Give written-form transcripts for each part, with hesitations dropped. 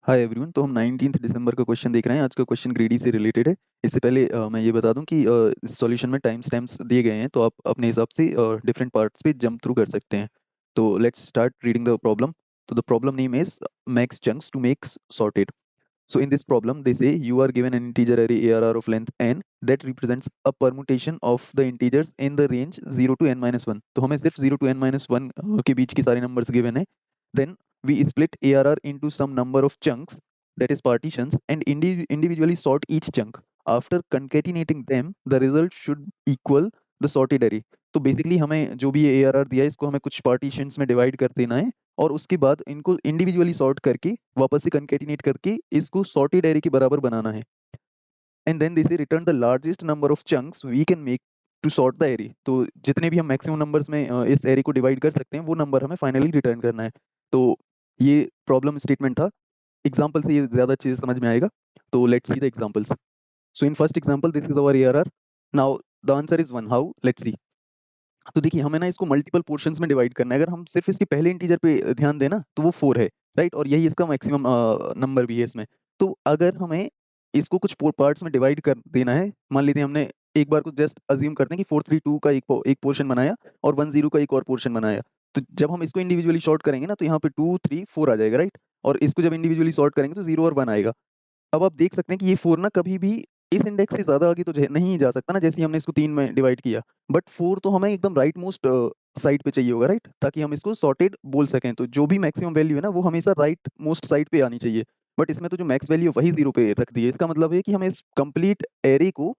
Hi everyone. तो हम 19 दिसंबर का क्वेश्चन देख रहे हैं। आज का क्वेश्चन ग्रीडी से रिलेटेड है। इससे पहले मैं ये बता दूं कि इस सॉल्यूशन में टाइम स्टैम्प्स दिए गए हैं, तो आप अपने हिसाब से डिफरेंट पार्ट्स पे जंप थ्रू कर सकते हैं। तो let's start reading the problem. तो the problem name is max chunks to make sorted. So in this problem, they say you are given an integer array ARR of length n that represents a permutation of the integers in the range 0 to n minus 1. तो हमें सिर्फ 0 to n minus 1 के बीच की सारे numbers given है. Then we split ARR into some number of chunks, that is partitions, and individually sort each chunk. After concatenating them, the result should equal the sorted array. तो basically हमें जो भी ये ARR दिया है इसको हमें कुछ पार्टीशंस में डिवाइड कर देना है, और उसके बाद इनको इंडिविजुअली सॉर्ट करके वापस से कंकैटिनेट करके इसको सॉर्टेड एरे के बराबर बनाना है। And then this return the largest number of chunks we can make to sort the array. तो जितने भी हम मैक्सिमम नंबर्स में इस एरे को डिवाइड कर सकते हैं वो नंबर हमें फाइनली रिटर्न करना है। तो ये प्रॉब्लम स्टेटमेंट था। एग्जाम्पल से ये ज्यादा अच्छे से समझ में आएगा। तो let's see the examples. So in first example this is our ARR। Now the answer is 1। How? Let's see. तो देखिए हमें ना इसको मल्टीपल पोर्शंस में डिवाइड करना है। अगर हम सिर्फ इसके पहले इंटीजर पे ध्यान देना तो वो 4 है, राइट, और यही इसका मैक्सिमम नंबर भी है इसमें। तो अगर हमें इसको कुछ पार्ट्स में डिवाइड कर देना है, मान लेते हैं हमने एक बार को जस्ट अज्यूम करते हैं कि 432 का एक पोर्शन बनाया और 10 का एक और पोर्शन बनाया। तो जब हम इसको इंडिविजुअली सॉर्ट करेंगे ना तो यहाँ पे 2 3 4 आ जाएगा, राइट, और इसको जब इंडिविजुअली सॉर्ट करेंगे तो 0 और 1 आएगा। अब आप देख सकते हैं कि ये 4 ना कभी भी इस इंडेक्स से ज्यादा आगे तो नहीं जा सकता ना, जैसे ही हमने इसको 3 में डिवाइड किया। बट 4 तो हमें एकदम राइट मोस्ट साइड पे चाहिए होगा, राइट, ताकि हम इसको सॉर्टेड बोल सकें। तो जो भी मैक्सिमम वैल्यू है ना वो हमेशा राइट मोस्ट साइड पे आनी चाहिए। बट इसमें तो जो मैक्स वैल्यू वही 0 पे रख दी है। इसका मतलब है कि हमें इस कंप्लीट एरे को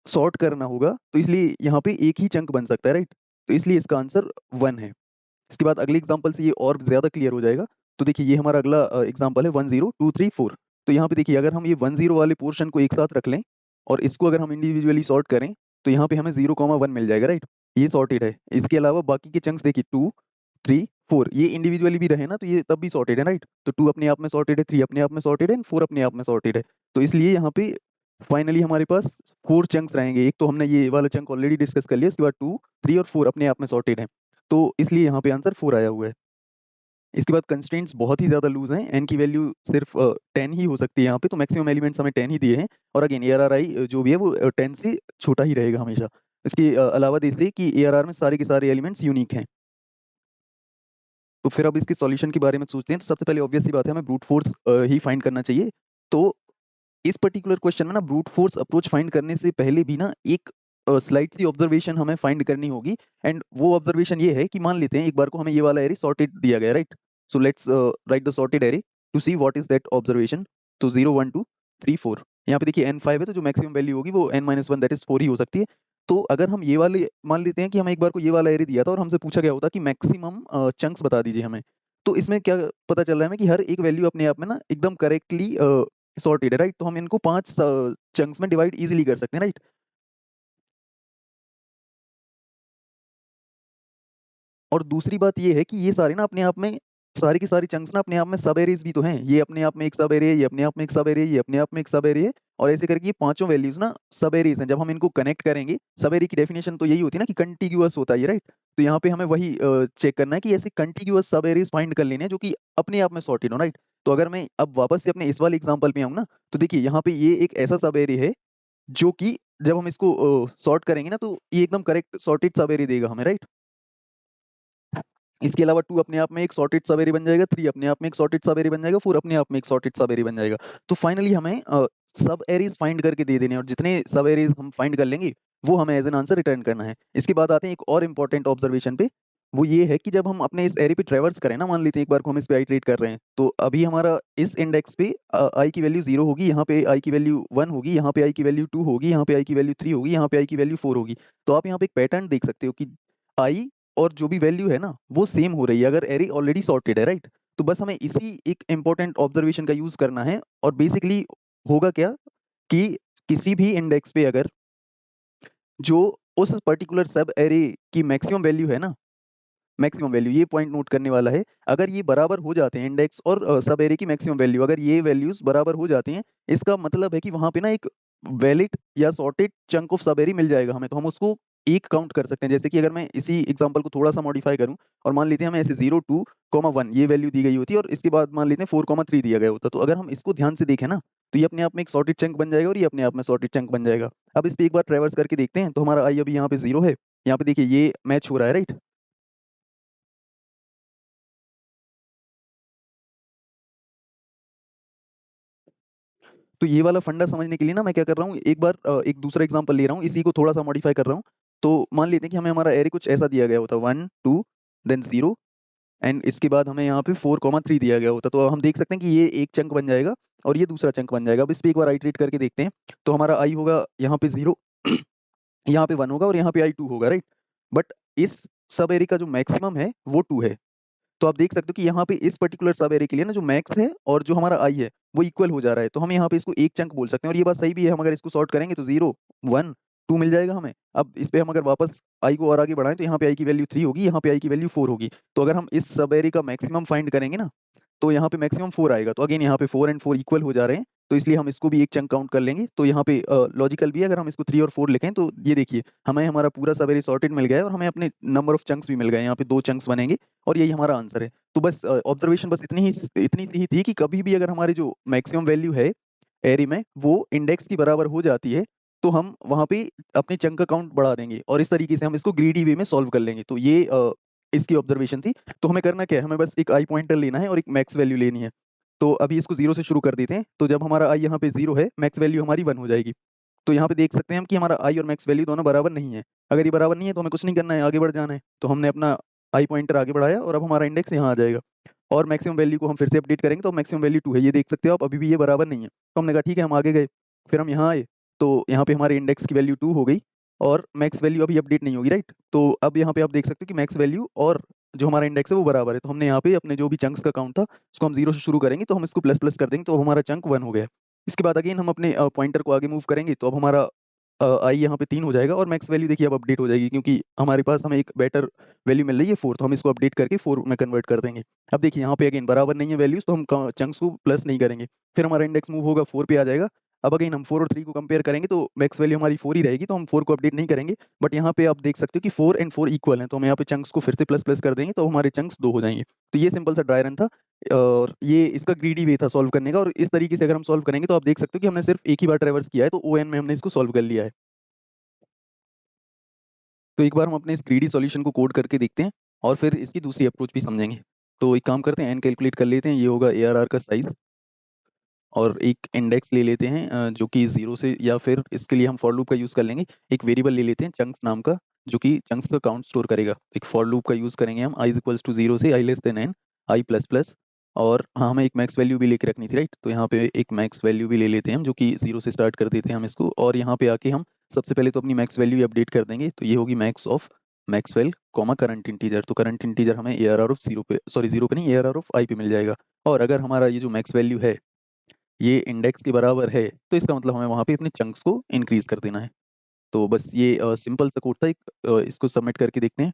सॉर्ट करना होगा, तो इसलिए यहाँ पे एक ही चंक बन सकता है, राइट। तो इसलिए इसका आंसर 1 है। इसके बाद अगले एग्जांपल से ये और ज्यादा क्लियर हो जाएगा। तो देखिए ये हमारा अगला एग्जांपल है 1 0 2 3 4। तो यहाँ पे देखिए अगर हम ये 1 0 वाले पोर्शन को एक साथ रख लें और इसको अगर हम इंडिविजुअली सॉर्ट करें तो यहाँ पे हमें 0 1 मिल जाएगा, राइट। ये सॉर्टेड है। इसके अलावा बाकी के चंक्स देखिए 2 3 4 ये इंडिविजुअली भी रहे ना तो ये तब भी सॉर्टेड है, राइट। तो 2 अपने आप में सॉर्टेड है, 3 अपने आप में सॉर्टेड है, 4 अपने आप में सॉर्टेड है। तो इसलिए यहाँ पे फाइनली हमारे पास 4 चंक्स रहेंगे। एक तो हमने ये वाला चंक ऑलरेडी डिस्कस कर लिया, इसके बाद 2 3 और 4 अपने आप में सॉर्टेड है। तो इसलिए यहाँ पे आंसर 4 आया हुआ है। इसके बाद कंस्ट्रेंट्स बहुत ही ज्यादा लूज हैं। एन की वैल्यू सिर्फ 10 ही हो सकती है यहाँ पे, तो मैक्सिमम एलिमेंट्स हमें 10 ही दिए हैं। और अगेन ARRI जो भी है वो 10 से छोटा ही रहेगा हमेशा। इसके अलावा देखिए कि ARR में सारे के सारे एलिमेंट्स यूनिक हैं। तो फिर अब इसके सॉल्यूशन के बारे में सोचते हैं। तो सबसे पहले ऑब्वियस सी बात है, हमें ब्रूट फोर्स ही फाइंड करना चाहिए। तो इस पर्टिकुलर क्वेश्चन में ना ब्रूट फोर्स अप्रोच फाइंड करने से पहले भी ना एक स्लाइट सी ऑब्जर्वेशन हमें फाइंड करनी होगी। एंड वो ऑब्जर्वेशन ये है कि मान लेते हैं एक बार को हमें ये वाला एरे सॉर्टेड दिया गया, right. So let's write the sorted array to see what is that observation. तो 0 1 2 3 4 यहाँ पे देखिए n5 है, तो जो मैक्सिमम वैल्यू होगी वो n-1 दैट इज 4 ही हो सकती है। तो अगर हम ये वाले मान लेते हैं कि हमें एक बार को ये वाला एरे दिया था और हमसे पूछा गया होता कि मैक्सिमम चंक्स बता दीजिए हमें, तो इसमें क्या पता चल रहा है हमें कि हर एक वैल्यू अपने आप में ना एकदम करेक्टली सॉर्टेड है, राइट। तो हम इनको 5 चंक्स में डिवाइड इजीली कर सकते हैं, राइट। और दूसरी बात ये है कि ये सारे ना अपने आप में सारी की सारी चंक्स ना अपने आप में सब एरेज भी तो हैं। ये अपने आप में एक सब एरे है, ये अपने आप में एक सब एरे है, ये अपने आप में एक सब एरे है, और ऐसे करके ये पांचों वैल्यूज ना सब एरेज हैं। जब हम इनको कनेक्ट करेंगे, सब एरे की डेफिनेशन तो यही होती है ना कि कंटिग्यूअस होता है, राइट। तो यहाँ पे हमें वही चेक करना है कि ऐसे कंटिग्यूअस सब एरेज फाइंड कर लेने हैं जो कि अपने आप में सॉर्टेड हो, राइट। तो अगर मैं अब वापस से अपने इस वाले एग्जाम्पल पे आऊँ ना, तो देखिए यहाँ पे ये एक ऐसा सब एरे है जो कि जब हम इसको सॉर्ट करेंगे ना तो ये एकदम करेक्ट सॉर्टेड सब एरे देगा हमें, राइट। इसके अलावा 2 अपने आप में एक सॉर्टेड सब एरे बन जाएगा, 3 अपने आप में एक सॉर्टेड सब एरे बन जाएगा, 4 अपने आप में एक सॉर्टेड सब एरे बन जाएगा। तो फाइनली हमें सब एरेज फाइंड करके दे देने हैं, और जितने सब एरेज हम फाइंड कर लेंगे वो हमें एज एन आंसर रिटर्न करना है। इसके बाद आते हैं एक और इंपॉर्टेंट ऑब्जर्वेशन पे। वो ये है कि जब हम अपने इस एरे पे ट्रेवर्स करें ना, मान लेते हैं एक बार को हम इस पे आइटरेट कर रहे हैं, तो अभी हमारा इस इंडेक्स पे आई की वैल्यू 0 होगी, यहाँ पे आई की वैल्यू 1 होगी, यहाँ पे आई की वैल्यू 2 होगी, यहाँ पे आई की वैल्यू 3 होगी, यहाँ पे आई की वैल्यू 4 होगी। तो आप यहाँ पे एक पैटर्न देख सकते हो कि आई और जो भी वैल्यू है ना वो सेम हो रही है अगर एरे ऑलरेडी सॉर्टेड है, राइट। तो बस हमें इसी एक इंपॉर्टेंट ऑब्जर्वेशन का यूज करना है। और बेसिकली होगा क्या कि किसी भी इंडेक्स पे अगर जो उस पर्टिकुलर सब एरे की मैक्सिमम वैल्यू है ना, मैक्सिमम वैल्यू, ये पॉइंट नोट करने वाला है, अगर ये बराबर हो जाते हैं इंडेक्स और सब एरे की मैक्सिमम वैल्यू, अगर ये वैल्यूज बराबर हो जाती हैं, इसका मतलब है कि वहां पे ना एक वैलिड या सॉर्टेड चंक ऑफ सब एरे मिल जाएगा हमें। तो हम उसको एक काउंट कर सकते हैं। जैसे कि अगर मैं इसी एग्जांपल को थोड़ा-सा मॉडिफाई करूँ और मान लेते हैं हमें ऐसे 0, 2, 1 ये वैल्यू दी गई होती है और इसके बाद मान लेते हैं 4, 3 दिया गया होता। तो अगर हम इसको ध्यान से देखें ना, तो ये अपने आप में एक सॉर्टेड चंक बन जाएगा और ये अपने आप में सॉर्टेड चंक बन जाएगा। अब इस पे एक बार ट्रैवर्स करके देखते हैं, तो हमारा i अभी यहाँ पे 0 है। यहाँ पे देखिए ये मैच हो रहा है, राइट? तो ये वाला फंडा समझने के लिए ना मैं क्या कर रहा हूँ, एक बार एक दूसरा एग्जांपल ले रहा हूँ, इसी को थोड़ा-सा मॉडिफाई कर रहा हूँ। तो मान लेते हैं कि हमें हमारा एरे कुछ ऐसा दिया गया होता 1, 2 देन 0 एंड इसके बाद हमें यहाँ पे 4, 3 दिया गया होता। तो हम देख सकते हैं कि ये एक चंक बन जाएगा और ये दूसरा चंक बन जाएगा। अब इस पे एक बार आइटरेट करके देखते हैं। तो हमारा i होगा यहाँ पे 0 यहाँ पे 1 होगा और यहाँ पे i 2 होगा, राइट? बट इस सब एरे का जो मैक्सिमम है वो 2 है। तो आप देख सकते हो कि यहाँ पे इस पर्टिकुलर सब एरे के लिए ना जो मैक्स है और जो हमारा आई है वो इक्वल हो जा रहा है। तो हम यहाँ पे इसको एक चंक बोल सकते हैं और ये बात सही भी है। हम अगर इसको सॉर्ट करेंगे तो 0, 1, 2 मिल जाएगा हमें। अब इस पे हम अगर वापस आई को और आगे बढ़ाएं तो यहाँ पे आई की वैल्यू 3 होगी, यहाँ पे आई की वैल्यू 4 होगी। तो अगर हम इस सब एरे का मैक्सिमम फाइंड करेंगे ना, तो यहाँ पे मैक्सिमम 4 आएगा। तो अगेन यहाँ पे 4 एंड 4 इक्वल हो जा रहे हैं, तो इसलिए हम इसको भी एक चंक काउंट कर लेंगे। तो यहाँ पे लॉजिकल भी है, अगर हम इसको 3 और 4 लिखें तो ये देखिए हमें हमारा पूरा सब एरे सॉर्टेड मिल गया है और हमें अपने नंबर ऑफ चंक्स भी मिल गए। यहाँ पे 2 चंक्स बनेंगे और यही हमारा आंसर है। तो बस ऑब्जर्वेशन बस इतनी सी ही थी कि कभी भी अगर हमारी जो मैक्सिमम वैल्यू है एरे में वो इंडेक्स की बराबर हो जाती है, तो हम वहां पे अपने चंक का काउंट बढ़ा देंगे और इस तरीके से हम इसको ग्रीडी वे में सॉल्व कर लेंगे। तो ये इसकी ऑब्जर्वेशन थी। तो हमें करना क्या है, हमें बस एक आई पॉइंटर लेना है और एक मैक्स वैल्यू लेनी है। तो अभी इसको 0 से शुरू कर देते हैं। तो जब हमारा आई यहाँ पे 0 है, मैक्स वैल्यू हमारी 1 हो जाएगी। तो यहाँ पे देख सकते हैं हम कि हमारा आई और मैक्स वैल्यू दोनों बराबर नहीं है। अगर ये बराबर नहीं है तो हमें कुछ नहीं करना है, आगे बढ़ जाना है। तो हमने अपना आई पॉइंटर आगे बढ़ाया और अब हमारा इंडेक्स यहाँ आ जाएगा। और मैक्सिमम वैल्यू को हम फिर से अपडेट करेंगे तो मैक्सिमम वैल्यू 2 है, ये देख सकते हो आप। अभी भी ये बराबर नहीं है, तो हमने कहा ठीक है, हम आगे गए। फिर हम यहाँ आए तो यहाँ पे हमारे इंडेक्स की वैल्यू 2 हो गई और मैक्स वैल्यू अभी अपडेट नहीं होगी, राइट? तो अब यहाँ पे आप देख सकते हो कि मैक्स वैल्यू और जो हमारा इंडेक्स है वो बराबर है। तो हमने यहाँ पे अपने जो भी चंक्स का काउंट था उसको हम 0 से शुरू करेंगे, तो हम इसको प्लस प्लस कर देंगे तो अब हमारा चंक 1 हो गया। इसके बाद अगेन हम अपने पॉइंटर को आगे मूव करेंगे तो अब हमारा आई यहाँ पे 3 हो जाएगा और मैक्स वैल्यू देखिए अब अपडेट हो जाएगी, क्योंकि हमारे पास हमें एक बेटर वैल्यू मिल रही है 4, तो हम इसको अपडेट करके 4 में कन्वर्ट कर देंगे। अब देखिए यहाँ पे अगेन बराबर नहीं है वैल्यूज, तो हम चंक्स को प्लस नहीं करेंगे। फिर हमारा इंडेक्स मूव होगा 4 पे आ जाएगा। अब अगेन हम 4 और 3 को कंपेयर करेंगे तो मैक्स वैल्यू हमारी 4 ही रहेगी, तो हम 4 को अपडेट नहीं करेंगे। बट यहाँ पे आप देख सकते हो कि 4 एंड 4 इक्वल हैं, तो हम यहाँ पे चंक्स को फिर से प्लस प्लस कर देंगे तो हमारे चंक्स 2 हो जाएंगे। तो ये सिंपल सा ड्राई रन था और ये इसका ग्रीडी वे था सॉल्व करने का। और इस तरीके से अगर हम सॉल्व करेंगे तो आप देख सकते हो कि हमने सिर्फ एक ही बार ट्रेवर्स किया है, तो ओ एन में हमने इसको सॉल्व कर लिया है। तो एक बार हम अपने इस ग्रीडी सॉल्यूशन को कोड करके देखते हैं और फिर इसकी दूसरी अप्रोच भी समझेंगे। तो एक काम करते हैं, एन कैलकुलेट कर लेते हैं। ये होगा एआरआर का साइज और एक इंडेक्स ले लेते हैं जो कि 0 से, या फिर इसके लिए हम फॉर लूप का यूज कर लेंगे। एक वेरिएबल ले लेते हैं चंक्स नाम का, जो कि चंक्स का काउंट स्टोर करेगा। एक फॉर लूप का यूज करेंगे हम, i इक्वल्स टू 0 से i less than n, i plus plus. और हाँ, हमें एक मैक्स वैल्यू भी लेके रखनी थी, राइट? तो यहाँ पे एक मैक्स वैल्यू भी ले लेते हैं हम, जो कि 0 से स्टार्ट कर देते हैं हम इसको। और यहाँ पे आके हम सबसे पहले तो अपनी मैक्स वैल्यू अपडेट कर देंगे। तो ये होगी max of Maxwell comma current integer. तो करंट इंटीजर हमें ए आर आर ऑफ 0 पे, सॉरी 0 पे नहीं, ए आर आर ऑफ आई पे मिल जाएगा। और अगर हमारा ये जो मैक्स वैल्यू है ये इंडेक्स के बराबर है, तो इसका मतलब हमें वहां पे अपने चंक्स को इंक्रीज कर देना है। तो बस ये सिंपल सा कोड था एक। इसको सबमिट करके देखते हैं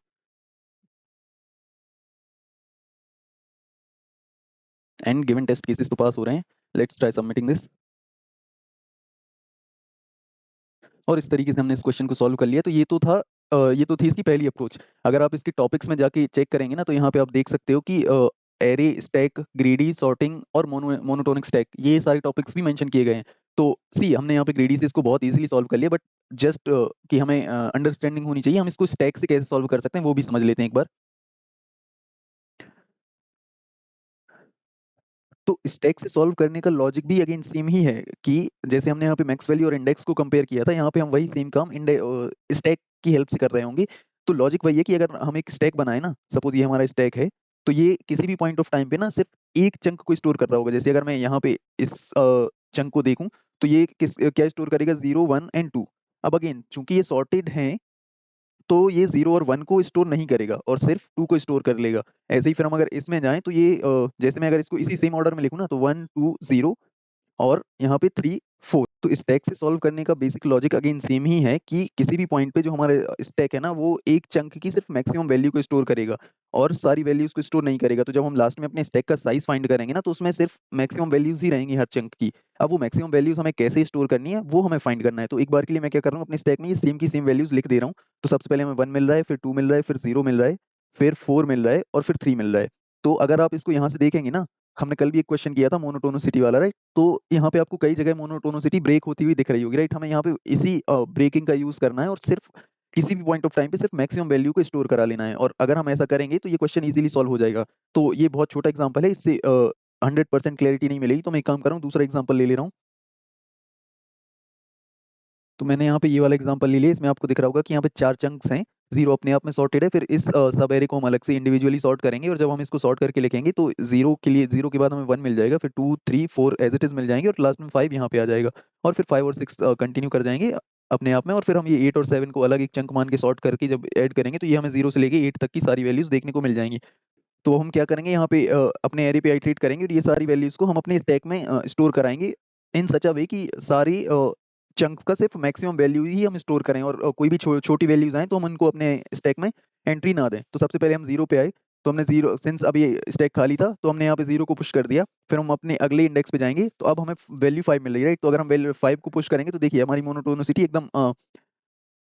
एंड गिवन टेस्ट केसेस तो पास हो रहे हैं। Let's try submitting this. और इस तरीके से हमने इस क्वेश्चन को सॉल्व कर लिया। तो ये तो थी इसकी पहली अप्रोच। अगर आप इसके टॉपिक्स में जाके चेक करेंगे ना, तो यहाँ पे आप देख सकते हो कि एरे, स्टैक, ग्रीडी, सॉर्टिंग और मोनोटोनिक स्टैक, ये सारे टॉपिक्स भी मेंशन किए गए हैं। तो सी हमने यहाँ पे ग्रीडी से इसको बहुत इजीली सॉल्व कर लिया, बट जस्ट कि हमें अंडरस्टैंडिंग होनी चाहिए, हम इसको स्टैक से कैसे सॉल्व कर सकते हैं वो भी समझ लेते हैं एक बार। तो स्टैक से सॉल्व करने का लॉजिक भी अगेन सेम ही है कि जैसे हमने यहाँ पे मैक्स वैल्यू और इंडेक्स को कंपेयर किया था, यहाँ पे हम वही सेम काम स्टैक की हेल्प से कर रहे होंगे। तो लॉजिक वही है कि अगर हम एक स्टैक बनाए ना, सपोज ये हमारा स्टैक है, तो ये किसी भी पॉइंट ऑफ टाइम पे ना सिर्फ एक चंक को स्टोर कर रहा होगा। जैसे अगर मैं यहाँ पे इस चंक को देखूं तो ये क्या स्टोर करेगा, 0, 1 एंड 2। अब अगेन चूंकि ये सॉर्टेड है, तो ये 0 और 1 को स्टोर नहीं करेगा और सिर्फ 2 को स्टोर कर लेगा। ऐसे ही फिर हम अगर इसमें जाएं तो ये जैसे मैं अगर इसको इसी सेम ऑर्डर में लिखूं ना, तो 1, 2, 0 और यहाँ पे 3, 4। तो स्टैक से सॉल्व करने का बेसिक लॉजिक अगेन सेम ही है कि किसी भी पॉइंट पे जो हमारे स्टैक है ना, वो एक चंक की सिर्फ मैक्सिमम वैल्यू को स्टोर करेगा और सारी वैल्यूज को स्टोर नहीं करेगा। तो जब हम लास्ट में अपने स्टैक का साइज फाइंड करेंगे ना, तो उसमें सिर्फ मैक्सिमम वैल्यूज ही रहेंगी हर चंक की। अब वो मैक्सिमम वैल्यूज हमें कैसे स्टोर करनी है वो हमें फाइंड करना है। तो एक बार के लिए मैं क्या कर रहा हूँ, अपने स्टैक में ये सेम की सेम वैल्यूज लिख दे रहा हूँ। तो सबसे पहले हमें 1 मिल रहा है, फिर 2 मिल रहा है, फिर 0 मिल रहा है, फिर 4 मिल रहा है और फिर 3 मिल रहा है। तो अगर आप इसको यहाँ से देखेंगे ना, हमने कल भी एक क्वेश्चन किया था मोनोटोनिसिटी वाला, राइट? तो यहाँ पे आपको कई जगह मोनोटोनिसिटी ब्रेक होती हुई दिख रही होगी, राइट? हमें यहाँ पे इसी ब्रेकिंग का यूज करना है और सिर्फ किसी भी पॉइंट ऑफ टाइम पे सिर्फ मैक्सिमम वैल्यू को स्टोर करा लेना है। और अगर हम ऐसा करेंगे तो ये क्वेश्चन इजीली सॉल्व हो जाएगा। तो ये बहुत छोटा एग्जांपल है, इससे 100% क्लैरिटी नहीं मिलेगी, तो मैं एक काम कर रहा हूँ, दूसरा एग्जांपल ले ले रहा हूँ। तो मैंने यहाँ पे ये वाला एग्जांपल ले लिया। इसमें आपको दिख रहा होगा कि यहाँ पे 4 चंक्स हैं, 0 अपने आप में सॉर्टेड है। फिर इस सब एरे को हम अलग से इंडिविजुअली सॉर्ट करेंगे और जब हम इसको सॉर्ट करके लिखेंगे तो 0 के लिए 0 के बाद हमें 1 मिल जाएगा, फिर 2 3 4 एज इट इज मिल जाएंगे और लास्ट में 5 यहाँ पे आ जाएगा। और फिर 5 और 6 कंटिन्यू कर जाएंगे अपने आप में। और फिर हम ये 8 और 7 को अलग एक चंक मान के सॉर्ट करके जब ऐड करेंगे तो ये हमें 0 से लेके 8 तक की सारी वैल्यूज देखने को मिल जाएंगी। तो हम क्या करेंगे, यहाँ पे अपने एरे पे आइटरेट करेंगे और ये सारी वैल्यूज को हम अपने स्टैक में स्टोर कराएंगे इन सच अ वे कि सारी चंक्स का सिर्फ मैक्सिमम वैल्यू ही हम स्टोर करें और कोई भी छोटी वैल्यूज आए तो हम उनको अपने स्टैक में एंट्री ना दें। तो सबसे पहले हम 0 पे आए, तो हमने 0 सिंस अब ये स्टैक खाली था तो हमने यहाँ पे 0 को पुश कर दिया। फिर हम अपने अगले इंडेक्स पे जाएंगे तो अब हमें वैल्यू 5 मिल रही है, राइट? तो अगर हम वैल्यू 5 को पुश करेंगे तो देखिए हमारी मोनोटोनिसिटी एकदम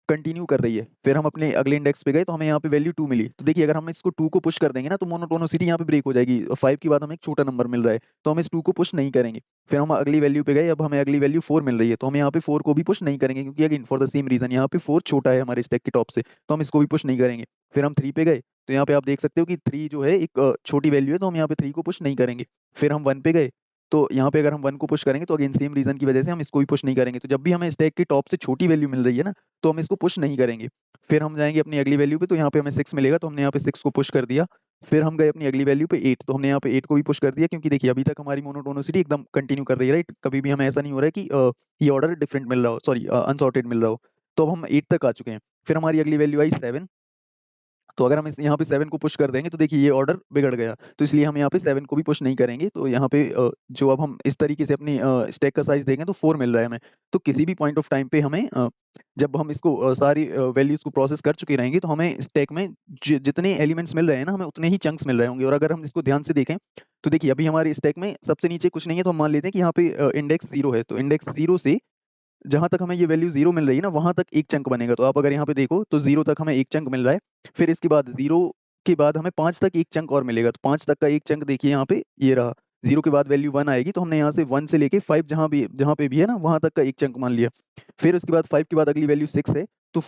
कंटिन्यू कर रही है। फिर हम अपने अगले इंडेक्स पे गए तो हमें यहाँ पे वैल्यू 2 मिली। तो देखिए अगर हम इसको 2 को पुश कर देंगे ना तो मोनोटोनिसिटी यहाँ पे ब्रेक हो जाएगी। 5 के बाद हमें एक छोटा नंबर मिल रहा है तो हम इस 2 को पुश नहीं करेंगे। फिर हम अगली वैल्यू पे गए, अब हमें अगली वैल्यू 4 मिल रही है तो हम यहाँ पे 4 को भी पुश नहीं करेंगे क्योंकि again for the same reason यहाँ पे 4 छोटा है हमारे स्टैक के टॉप से, तो हम इसको भी पुश नहीं करेंगे। फिर हम 3 पे गए तो यहाँ पे आप देख सकते हो कि 3 जो है एक छोटी वैल्यू है तो हम यहाँ पे 3 को पुश नहीं करेंगे। फिर हम 1 पे गए तो यहाँ पे अगर हम 1 को पुश करेंगे तो अगेन सेम रीजन की वजह से हम इसको भी पुश नहीं करेंगे। तो जब भी हमें स्टैक के टॉप से छोटी वैल्यू मिल रही है ना तो हम इसको पुश नहीं करेंगे। फिर हम जाएंगे अपनी अगली वैल्यू पे तो यहाँ पे हमें 6 मिलेगा तो हमने यहाँ पे 6 को पुश कर दिया। फिर हम गए अपनी अगली वैल्यू पे 8 तो हमने यहाँ पे 8 को भी पुश कर दिया क्योंकि देखिए अभी तक हमारी मोनोटोनिसिटी एकदम कंटिन्यू कर रही है, राइट? कभी भी हमें ऐसा नहीं हो रहा है कि ये ऑर्डर डिफरेंट मिल रहा हो, सॉरी अनसॉर्टेड मिल रहा हो। तो अब हम 8 तक आ चुके हैं। फिर हमारी अगली वैल्यू आई 7। तो अगर हम इस यहाँ पे 7 को पुश कर देंगे तो देखिए ये ऑर्डर बिगड़ गया, तो इसलिए हम यहाँ पे 7 को भी पुश नहीं करेंगे। तो यहाँ पे जो अब हम इस तरीके से अपनी स्टैक का साइज देखें तो 4 मिल रहा है हमें। तो किसी भी पॉइंट ऑफ टाइम पे हमें जब हम इसको सारी वैल्यूज को प्रोसेस कर चुके रहेंगे तो हमें स्टैक में जितने एलिमेंट्स मिल रहे हैं ना हमें उतने ही चंक्स मिल रहे होंगे। और अगर हम इसको ध्यान से देखें तो देखिए अभी हमारे स्टैक में सबसे नीचे कुछ नहीं है तो हम मान लेते हैं कि यहाँ पे इंडेक्स 0 है। तो इंडेक्स 0 से जहां तक हमें ये वैल्यू 0 मिल रही है ना वहां तक एक चंक बनेगा। तो आप अगर यहाँ पे देखो तो 0 तक हमें एक चंक मिल रहा है, फिर इसके बाद 0 के बाद हमें 5 तक एक चंक और मिलेगा। तो 5 तक का एक चंक देखिए यहाँ पे ये रहा। 0 के बाद वैल्यू 1 आएगी तो हमने यहाँ से 1 से लेके 5 जहाँ पे भी है ना वहां तक का एक चंक मान लिया। फिर उसके बाद 5 के बाद अगली वैल्यू 6 है तो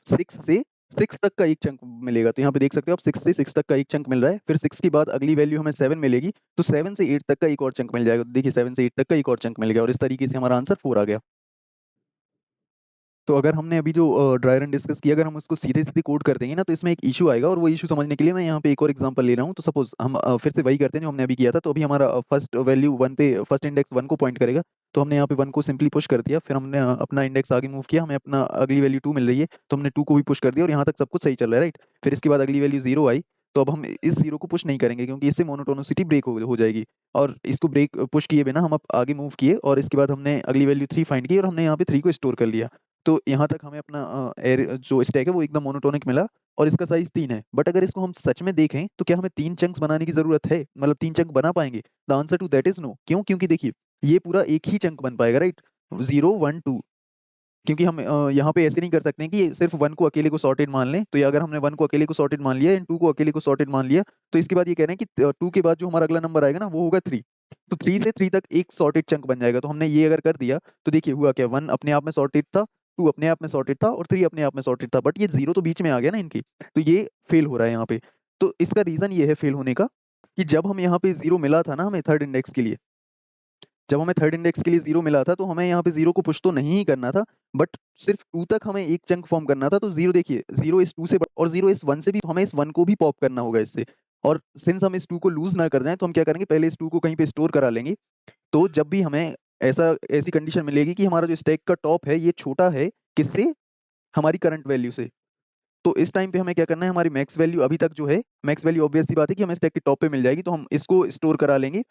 6 से 6 तक का एक चंक मिलेगा। तो यहाँ पे देख सकते हो आप 6 से 6 तक का एक चंक मिल रहा है। फिर 6 के बाद अगली वैल्यू हमें 7 मिलेगी तो 7 से 8 तक का एक और चंक मिल जाएगा। तो देखिए 7 से 8 तक का एक और चंक मिल गया और इस तरीके से हमारा आंसर 4 आ गया। तो अगर हमने अभी जो ड्राई रन डिस्कस किया अगर हम उसको सीधे सीधे कोड कर देंगे ना तो इसमें एक इशू आएगा और वो इशू समझने के लिए मैं यहाँ पे एक और एग्जांपल ले रहा हूँ। तो सपोज हम फिर से वही करते हैं जो हमने अभी किया था। तो अभी हमारा फर्स्ट वैल्यू 1 पे फर्स्ट इंडेक्स 1 को पॉइंट करेगा तो हमने यहाँ पे 1 को सिंपली पुश कर दिया। फिर हमने अपना इंडेक्स आगे मूव किया, हमें अपना अगली वैल्यू 2 मिल रही है तो हमने 2 को भी पुश कर दिया और यहाँ तक सब कुछ सही चल रहा है, राइट? फिर इसके बाद अगली वैल्यू 0 आई तो अब हम इस 0 को पुश नहीं करेंगे क्योंकि इससे मोनोटोनिसिटी ब्रेक हो जाएगी। और इसको ब्रेक पुश किए बिना हम अब आगे मूव किए और इसके बाद हमने अगली वैल्यू 3 फाइंड की और हमने यहाँ पे 3 को स्टोर कर लिया। तो यहाँ तक हमें अपना जो स्टैक है वो एकदम मोनोटोनिक मिला और इसका साइज 3 है। बट अगर इसको हम सच में देखें तो क्या हमें 3 चंक्स बनाने की जरूरत है, मतलब 3 चंक बना पाएंगे? The answer to that is no. क्यों? क्योंकि देखिए ये पूरा एक ही चंक बन पाएगा, राइट? 0 1 2। क्योंकि हम यहाँ पे ऐसे नहीं कर सकते हैं कि सिर्फ 1 को अकेले को सॉर्टेड मान लें। तो ये अगर हमने 1 को अकेले को सॉर्टेड मान लिया एंड 2 को अकेले को सॉर्टेड मान लिया तो इसके बाद ये कह रहे हैं कि 2 के बाद जो हमारा अगला नंबर आएगा ना वो होगा 3। तो 3 से 3 तक एक सॉर्टेड चंक बन जाएगा। तो हमने ये अगर कर दिया तो देखिए हुआ क्या, 1 अपने आप में सॉर्टेड था, 2 अपने आप में सॉर्टेड था और 3 अपने आप में सॉर्टेड था। बट ये 0 तो बीच में आ गया ना इनकी, तो ये फेल हो रहा है यहाँ पे। तो इसका रीजन ये है फेल होने का कि जब हम यहाँ पे 0 मिला था ना हमें थर्ड इंडेक्स के लिए, जब हमें थर्ड इंडेक्स के लिए 0 मिला था तो हमें यहाँ पे 0 को पुश तो नहीं ही करना था बट सिर्फ 2 तक हमें एक चंक फॉर्म करना था। तो 0 देखिए 0 इस 2 से और 0 इस 1 से भी, तो हमें इस 1 को भी पॉप करना होगा इससे। और सिंस हम इस 2 को लूज ना कर जाए तो हम क्या करेंगे, पहले इस 2 को कहीं पे स्टोर करा लेंगे। तो जब भी हमें ऐसी कंडीशन मिलेगी कि हमारा जो स्टैक का टॉप है ये छोटा है किससे, हमारी करंट वैल्यू से, तो इस टाइम पे हमें क्या करना है, हमारी मैक्स वैल्यू अभी तक जो है, मैक्स वैल्यू ऑब्वियस सी बात है कि हमें स्टैक के टॉप पे मिल जाएगी तो हम इसको स्टोर करा लेंगे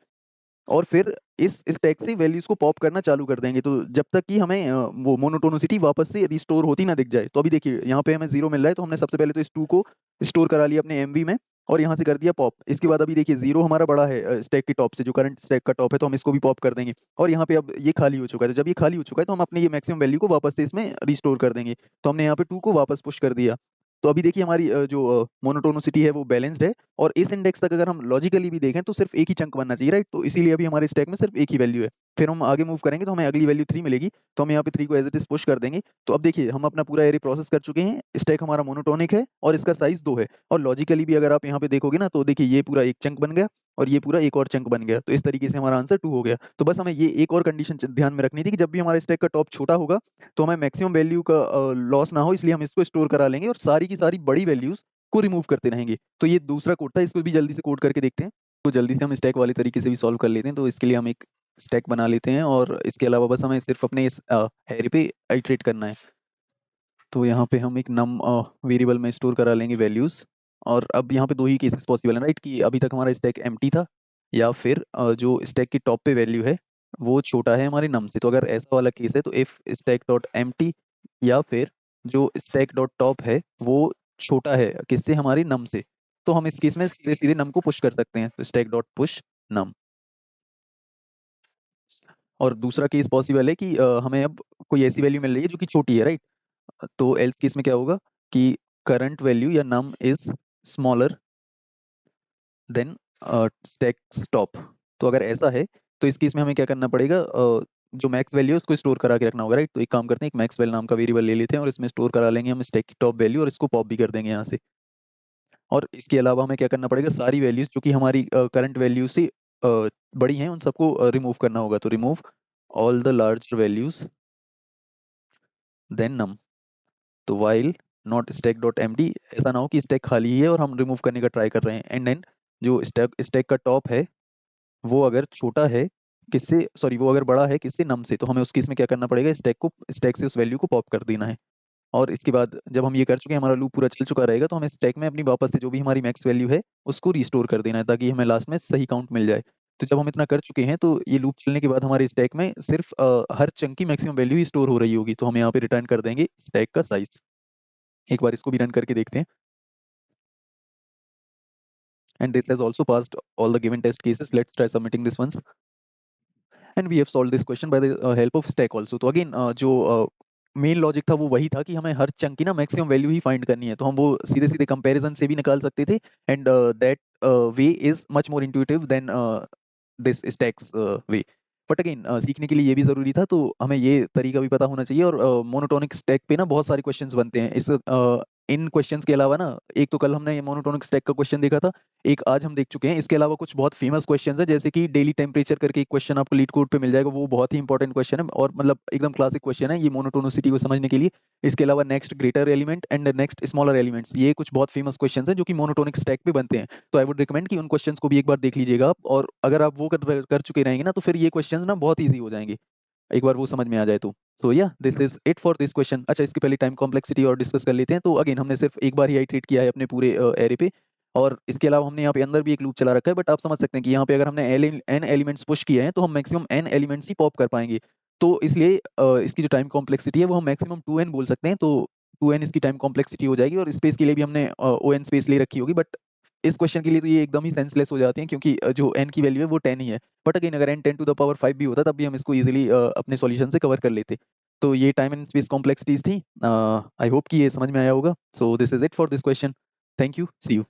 और फिर इस स्टैक से वैल्यूज को पॉप करना चालू कर देंगे, तो जब तक कि हमें वो मोनोटोनिसिटी वापस से रिस्टोर होती ना दिख जाए। तो अभी देखिए यहाँ पे हमें 0 मिल रहा है, तो हमने सबसे पहले तो इस 2 को स्टोर करा लिया अपने एमवी में और यहाँ से कर दिया पॉप। इसके बाद अभी देखिए 0 हमारा बड़ा है स्टैक के टॉप से, जो करंट स्टैक का टॉप है, तो हम इसको भी पॉप कर देंगे और यहाँ पे अब ये खाली हो चुका है। तो जब ये खाली हो चुका है तो हम अपने ये मैक्सिमम वैल्यू को वापस से इसमें रिस्टोर कर देंगे। तो हमने यहाँ पे 2 को वापस पुश कर दिया। तो अभी देखिए हमारी जो मोनोटोनिसिटी है वो बैलेंस्ड है, और इस इंडेक्स तक अगर हम लॉजिकली भी देखें तो सिर्फ एक ही चंक बनना चाहिए, राइट? तो इसीलिए अभी हमारे स्टैक में सिर्फ एक ही वैल्यू है। फिर हम आगे मूव करेंगे तो हमें अगली वैल्यू 3 मिलेगी, तो हम यहाँ पे 3 को एज इट इज पुश कर देंगे। तो अब देखिए हम अपना पूरा एरे प्रोसेस कर चुके हैं, स्टैक हमारा मोनोटोनिक है और इसका साइज 2 है, और लॉजिकली भी अगर आप यहाँ पे देखोगे ना तो देखिए ये पूरा एक चंक बन गया और ये पूरा एक और चंक बन गया। तो इस तरीके से हमारा आंसर 2 हो गया। तो बस हमें ये एक और कंडीशन ध्यान में रखनी थी कि जब भी हमारे स्टैक का टॉप छोटा होगा तो हमें मैक्सिमम वैल्यू का लॉस ना हो, इसलिए हम इसको स्टोर करा लेंगे और सारी की सारी बड़ी वैल्यूज को रिमूव करते रहेंगे। तो ये दूसरा कोड था, इसको भी जल्दी से कोड करके देखते हैं। तो जल्दी से हम स्टैक वाले तरीके से भी सॉल्व कर लेते हैं। तो इसके लिए हम एक स्टैक बना लेते हैं और इसके अलावा बस हमें सिर्फ अपने इस हैरी पे आइटरेट करना है। तो यहाँ पे हम एक नम वेरिएबल में स्टोर करा लेंगे वैल्यूज। और अब यहाँ पे 2 ही केसेस पॉसिबल है, राइट? कि अभी तक हमारा स्टैक एम्प्टी था, या फिर जो स्टैक की टॉप पे वैल्यू है वो छोटा है हमारे नम से। तो अगर ऐसा वाला केस है तो इफ स्टैक डॉट एम्प्टी, या फिर जो स्टैक डॉट टॉप है वो छोटा है किससे? हमारी नम से। तो हम इस केस में सीधे सीधे नम को पुश कर सकते हैं, तो स्टैक डॉट पुश नम। और दूसरा केस पॉसिबल है कि हमें अब कोई ऐसी वैल्यू मिल रही है जो कि छोटी है, राइट? तो एल्स केस में क्या होगा कि करंट वैल्यू या num is smaller than stack top. तो अगर ऐसा है तो इस केस में हमें क्या करना पड़ेगा, जो मैक्स वैल्यू है उसको स्टोर करा के रखना होगा, राइट? तो एक काम करते हैं, एक मैक्स वैल्यू नाम का वेरिएबल ले लेते हैं और इसमें स्टोर करा लेंगे हम स्टैक की टॉप वैल्यू, और इसको पॉप भी कर देंगे यहाँ से। और इसके अलावा हमें क्या करना पड़ेगा, सारी वैल्यूज जो कि हमारी करंट वैल्यू से बड़ी हैं उन सबको रिमूव करना होगा। तो remove all the large values then num. तो while not stack dot empty, ऐसा ना हो कि स्टैक खाली ही है और हम रिमूव करने का ट्राई कर रहे हैं। एंड देन जो स्टैक स्टैक का टॉप है वो अगर छोटा है किससे, सॉरी वो अगर बड़ा है किससे? नम से। तो हमें उस केस में क्या करना पड़ेगा, स्टैक से उस वैल्यू को पॉप कर देना है। और इसके बाद जब हम ये कर चुके हैं, हमारा लूप पूरा चल चुका रहेगा, तो हमें स्टैक में अपनी वापस से जो भी हमारी मैक्स वैल्यू है उसको रिस्टोर कर देना है, ताकि हमें लास्ट में सही काउंट मिल जाए। तो जब हम इतना कर चुके हैं तो ये लूप चलने के बाद हमारे स्टैक में सिर्फ हर चंक की मैक्सिमम वैल्यू ही स्टोर हो रही होगी। तो हम यहाँ पे रिटर्न कर देंगे स्टैक का साइज। एक बार इसको भी रन करके देखते हैं। And this has also passed all the given test cases. Let's try submitting this once. And we have solved this question by the help of stack also. तो again जो main logic था वो वही था कि हमें हर चंक की ना मैक्सिमम वैल्यू ही फाइंड करनी है। तो हम वो सीधे सीधे कंपैरिजन से भी निकाल सकते थे, and that way is much more intuitive than this stacks way. But again सीखने के लिए ये भी जरूरी था, तो हमें ये तरीका भी पता होना चाहिए। और मोनोटोनिक स्टैक पे ना बहुत सारे क्वेश्चंस बनते हैं। इस इन क्वेश्चंस के अलावा ना, एक तो कल हमने ये मोनोटोनिक स्टैक का क्वेश्चन देखा था, एक आज हम देख चुके हैं। इसके अलावा कुछ बहुत फेमस क्वेश्चंस है, जैसे कि डेली टेम्परेचर करके एक क्वेश्चन आपको लीड कोड पे मिल जाएगा, वो बहुत ही इंपॉर्टेंट क्वेश्चन है और मतलब एकदम क्लासिक क्वेश्चन है ये मोनोटोनिसिटी को समझने के लिए। इसके अलावा next greater element and next smaller elements, ये कुछ बहुत फेमस क्वेश्चन है जो कि मोनोटोनिक स्टैक पे बनते हैं। तो आई वुड रिकमेंड कि उन क्वेश्चंस को भी एक बार देख लीजिएगा आप, और अगर आप वो कर चुके रहेंगे ना तो फिर ये क्वेश्चंस ना बहुत ईजी हो जाएंगे एक बार वो समझ में आ जाए तो। सो या this is it for this question. अच्छा, इसके पहले टाइम कॉम्प्लेक्सिटी और डिस्कस कर लेते हैं। तो अगेन हमने सिर्फ एक बार ही आइटरेट किया है अपने पूरे एरे पे, और इसके अलावा हमने यहाँ पे अंदर भी एक लूप चला रखा है। बट आप समझ सकते हैं कि यहाँ पे अगर हमने एन एलिमेंट्स पुश किए हैं तो हम मैक्सिमम एन एलिमेंट्स ही पॉप कर पाएंगे। तो इसलिए इसकी जो टाइम कॉम्प्लेक्सिटी है वो हम मैक्सिमम 2n बोल सकते हैं। तो 2n इसकी टाइम कॉम्प्लेक्सिटी हो जाएगी, और स्पेस के लिए भी हमने ओ एन स्पेस ले रखी होगी। बट इस क्वेश्चन के लिए तो ये एकदम ही सेंसलेस हो जाती है, क्योंकि जो n की वैल्यू है वो 10 ही है। बट अगेन अगर n 10⁵ भी होता तब भी हम इसको इजीली अपने सॉल्यूशन से कवर कर लेते। तो ये टाइम एंड स्पेस कॉम्प्लेक्सिटीज थी। आई होप कि ये समझ में आया होगा। So this is it for this question. Thank you, see you.